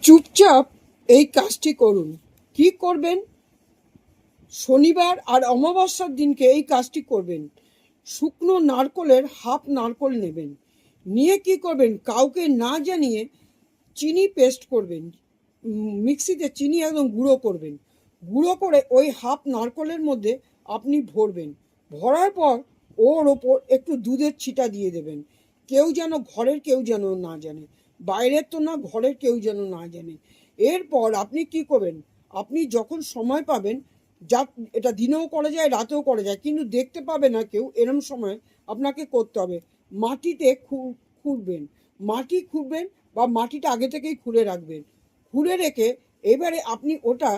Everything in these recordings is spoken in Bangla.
চুপচাপ এই কাজটি করুন। কি করবেন? শনিবার আর অমাবস্যার দিনকে এই কাজটি করবেন। শুকনো নারকলের হাফ নারকল নেবেন, নিয়ে কি করবেন, কাউকে না জানিয়ে চিনি পেস্ট করবেন। মিক্সিতে চিনি একদম গুঁড়ো করবেন। গুঁড়ো করে ওই হাফ নারকলের মধ্যে আপনি ভরবেন। ভরার পর ওর ওপর একটু দুধের ছিটা দিয়ে দেবেন। ঘরের কেউ যেন না জানে, বাইরের তো না, ঘরের কেউ যেন না জানে। এরপর আপনি কি করবেন, আপনি যখন সময় পাবেন, যা এটা দিনেও করা যায়, রাতেও করা যায়, কিন্তু দেখতে পাবে না কেউ, এরম সময় আপনাকে করতে হবে। মাটিতে খুঁড়বেন, মাটি খুঁড়বেন বা মাটিটা আগে থেকেই খুঁড়ে রাখবেন। খুঁড়ে রেখে এবারে আপনি ওটা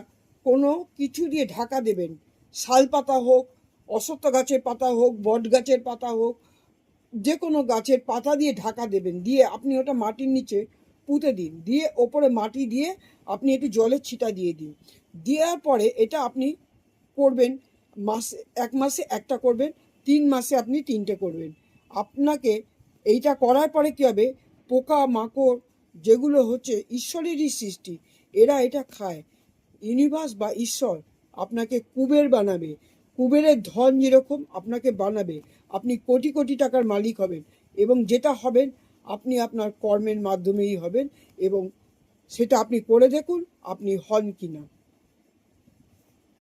কোনো কিছু দিয়ে ঢাকা দেবেন। শাল পাতা হোক, অশ্বত্থ গাছের পাতা হোক, বট গাছের পাতা হোক, যে কোনো গাছের পাতা দিয়ে ঢাকা দেবেন। দিয়ে আপনি ওটা মাটির নিচে পুঁতে দিন। দিয়ে ওপরে মাটি দিয়ে আপনি একটু জলের ছিটা দিয়ে দিন। দেওয়ার পরে এটা আপনি করবেন মাসে, 1 মাসে একটা করবেন, 3 মাসে আপনি 3টে করবেন। আপনাকে এইটা করার পরে কী হবে, পোকা মাকড় যেগুলো হচ্ছে ঈশ্বরেরই সৃষ্টি, এরা এটা খায়। ইউনিভার্স বা ঈশ্বর আপনাকে কুবের বানাবে। কুবেরের ধন যেরকম আপনাকে বানাবে, আপনি কোটি কোটি টাকার মালিক হবেন। এবং যেটা হবেন, আপনি আপনার কর্মের মাধ্যমেই হবেন। এবং সেটা আপনি করে দেখুন, আপনি হন কি না।